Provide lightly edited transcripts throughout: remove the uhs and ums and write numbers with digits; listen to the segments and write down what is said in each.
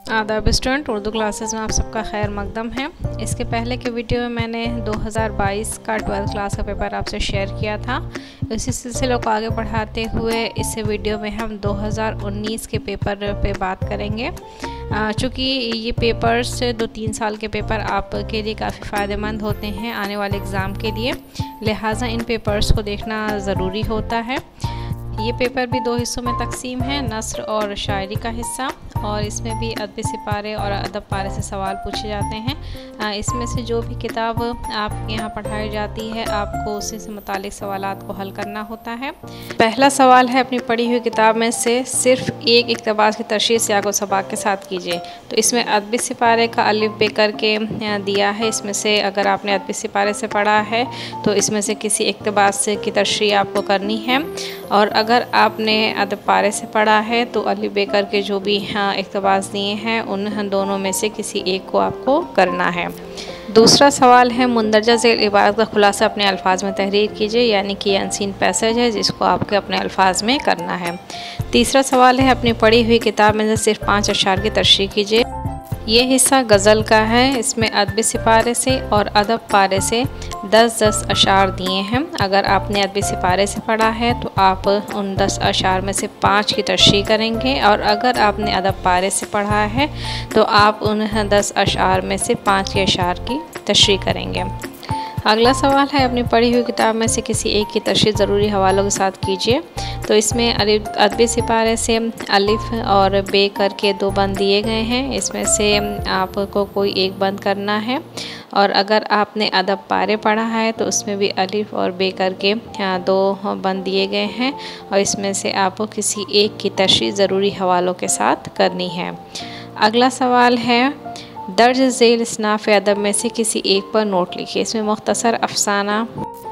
आदाब student, Urdu classes में आप सबका खैर मकदम है। इसके पहले के वीडियो में मैंने 2022 का 12th क्लास का पेपर आपसे शेयर किया था। इसी सिलसिले को आगे बढ़ाते हुए इस वीडियो में हम 2019 के पेपर पे बात करेंगे। चूँकि ये पेपर्स 2-3 साल के पेपर आपके लिए काफ़ी फ़ायदेमंद होते हैं आने वाले एग्ज़ाम के लिए, लिहाजा इन पेपर्स को देखना ज़रूरी होता है। ये पेपर भी 2 हिस्सों में तकसीम है, नस्र और शायरी का हिस्सा, और इसमें भी अदब सिपारे और अदब पारे से सवाल पूछे जाते हैं। इसमें से जो भी किताब आपके यहाँ पढ़ाई जाती है आपको उसी से मुतालिक सवालात को हल करना होता है। पहला सवाल है, अपनी पढ़ी हुई किताब में से सिर्फ एक इक़्तिबास की तरशीह सियाक़ व सबाक़ के साथ कीजिए। तो इसमें अदब सिपारे का अलिफ बे करके दिया है। इसमें से अगर आपने अदब सिपारे से पढ़ा है तो इसमें से किसी इक़्तिबास की तरशीह आपको करनी है, और अगर आपने अदब पारे से पढ़ा है तो अलिफ बे करके जो भी इक़्तिबास दिए हैं उन दोनों में से किसी एक को आपको करना है। दूसरा सवाल है, मुंदरजा ज़ेल इबारत का खुलासा अपने अल्फाज में तहरीर कीजिए, यानी कि अनसीन पैसेज है जिसको आपके अपने अल्फाज में करना है। तीसरा सवाल है, अपनी पढ़ी हुई किताब में से सिर्फ 5 अशआर की तरशीह कीजिए। ये हिस्सा गज़ल का है। इसमें अदब सिपारे से और अदब पारे से 10-10 अशआर दिए हैं। अगर आपने अदब सिपारे से पढ़ा है तो आप उन 10 अशआर में से 5 की तरशीह करेंगे, और अगर आपने अदब पारे से पढ़ा है तो आप उन 10 अशआर में से 5 के अशआर की तरशीह करेंगे। अगला सवाल है, अपनी पढ़ी हुई किताब में से किसी एक की तरशीह ज़रूरी हवालों के साथ कीजिए। तो इसमें अदब सिपारे से अलिफ और बे करके 2 बंद दिए गए हैं। इसमें से आपको कोई एक बंद करना है, और अगर आपने अदब पारे पढ़ा है तो उसमें भी अलिफ और बे करके 2 बंद दिए गए हैं, और इसमें से आपको किसी एक की तरशीह ज़रूरी हवालों के साथ करनी है। अगला सवाल है, दर्ज झेल इसनाफ़ अदब में से किसी एक पर नोट लिखिए। इसमें मुख्तसर अफसाना,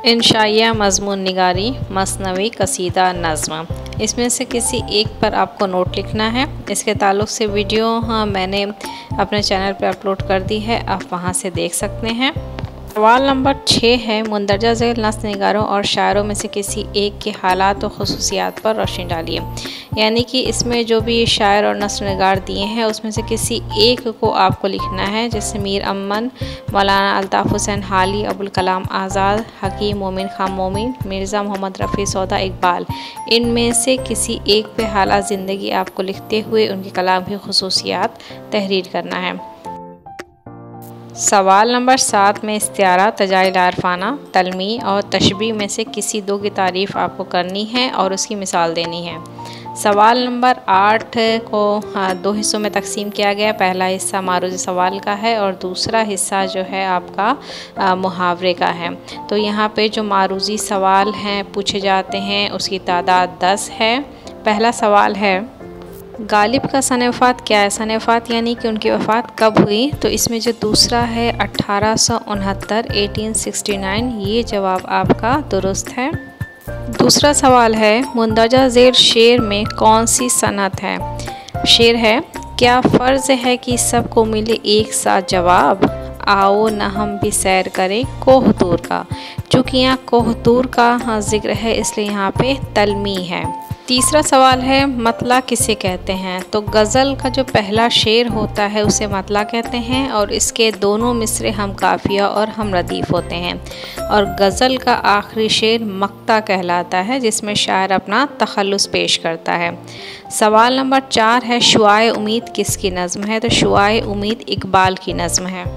इंशाइया, मज़मून निगारी, मसनवी, कसीदा, नज़्म, इसमें से किसी एक पर आपको नोट लिखना है। इसके ताल्लुक़ से वीडियो मैंने अपने चैनल पर अपलोड कर दी है, आप वहां से देख सकते हैं। सवाल नंबर 6 है, मुंदरजा ज़ेल नस्ल निगारों और शायरों में से किसी एक के हालात और ख़ुसूसियात पर रोशनी डालिए। यानी कि इसमें जो भी शायर और नस्ल निगार दिए हैं उसमें से किसी एक को आपको लिखना है, जैसे मीर अमन, मौलाना अल्ताफ़ हुसैन हाली, अबुल कलाम आज़ाद, हकीम मोमिन खान मोमिन, मिर्ज़ा मोहम्मद रफ़ी सौदा इकबाल। इनमें से किसी एक पे हालात ज़िंदगी आपको लिखते हुए उनके कलाम की ख़ुसूसियात तहरीर करना है। सवाल नंबर 7 में इस्तिआरा, तजाइल आरफाना, तलमी और तशबीह में से किसी 2 की तारीफ़ आपको करनी है और उसकी मिसाल देनी है। सवाल नंबर 8 को 2 हिस्सों में तकसीम किया गया। पहला हिस्सा मारूज़ सवाल का है और दूसरा हिस्सा जो है आपका मुहावरे का है। तो यहाँ पे जो मारूज़ी सवाल हैं पूछे जाते हैं उसकी तादाद 10 है। पहला सवाल है, गालिब का सन वफ़ात क्या है? सन वफ़ात यानी कि उनकी वफ़ात कब हुई? तो इसमें जो दूसरा है 1869, 1869, ये जवाब आपका दुरुस्त है। दूसरा सवाल है, मुंदरजा ज़ेल शेर में कौन सी सनत है? शेर है, क्या फ़र्ज़ है कि सबको मिले एक साथ जवाब, आओ न हम भी सैर करें कोहतूर का। चूँकि यहाँ कोहतूर का ज़िक्र है इसलिए यहाँ पे तलमी है। तीसरा सवाल है, मतला किसे कहते हैं? तो गज़ल का जो पहला शेर होता है उसे मतला कहते हैं, और इसके दोनों मिसरे हम काफ़िया और हम रदीफ़ होते हैं, और गज़ल का आखिरी शेर मक्ता कहलाता है जिसमें शायर अपना तखल्लुस पेश करता है। सवाल नंबर 4 है, शुआए उम्मीद किसकी नज़्म है? तो शुआए उम्मीद इकबाल की नज़्म है।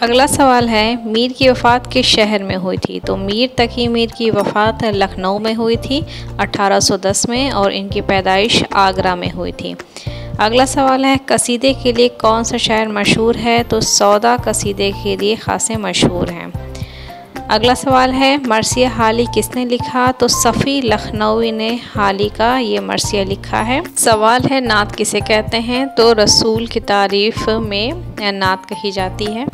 अगला सवाल है, मीर की वफ़ात किस शहर में हुई थी? तो मीर तकी मीर की वफ़ात लखनऊ में हुई थी 1810 में, और इनकी पैदाइश आगरा में हुई थी। अगला सवाल है, कसीदे के लिए कौन सा शायर मशहूर है? तो सौदा कसीदे के लिए ख़ासे मशहूर हैं। अगला सवाल है, मरसिया हाली किसने लिखा? तो सफ़ी लखनवी ने हाली का ये मरसिया लिखा है। सवाल है, नात किसे कहते हैं? तो रसूल की तारीफ़ में नात कही जाती है।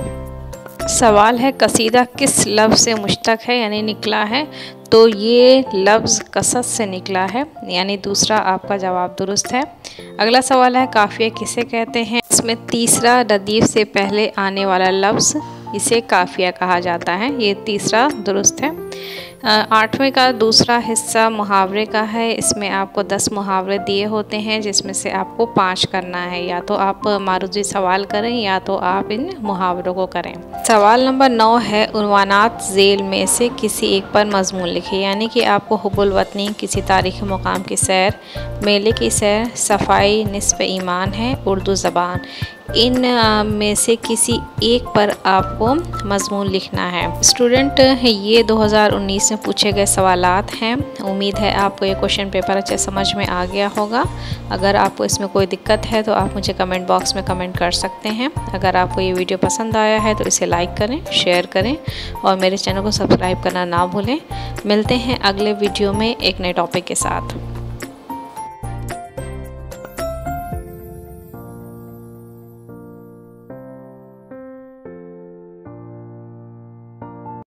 सवाल है, कसीदा किस लफ्ज़ से मुश्तक है यानी निकला है? तो ये लफ्ज़ कसद से निकला है, यानी दूसरा आपका जवाब दुरुस्त है। अगला सवाल है, काफ़िया किसे कहते हैं? इसमें तीसरा रदीफ़ से पहले आने वाला लफ्ज़ इसे काफ़िया कहा जाता है, ये तीसरा दुरुस्त है। 8वें का दूसरा हिस्सा मुहावरे का है। इसमें आपको 10 मुहावरे दिए होते हैं जिसमें से आपको 5 करना है। या तो आप मारूजी सवाल करें या तो आप इन मुहावरों को करें। सवाल नंबर 9 है, उन्वानात झेल में से किसी एक पर मजमून लिखिए। यानी कि आपको हुब्बुल वतनी, किसी तारीख़ी मुकाम की सैर, मेले की सैर, सफाई निस्फ़ ईमान है, उर्दू ज़बान, इन में से किसी एक पर आपको मजमून लिखना है। स्टूडेंट ये 2019 में पूछे गए सवालात हैं। उम्मीद है आपको ये क्वेश्चन पेपर अच्छे समझ में आ गया होगा। अगर आपको इसमें कोई दिक्कत है तो आप मुझे कमेंट बॉक्स में कमेंट कर सकते हैं। अगर आपको ये वीडियो पसंद आया है तो इसे लाइक करें, शेयर करें और मेरे चैनल को सब्सक्राइब करना ना भूलें। मिलते हैं अगले वीडियो में एक नए टॉपिक के साथ।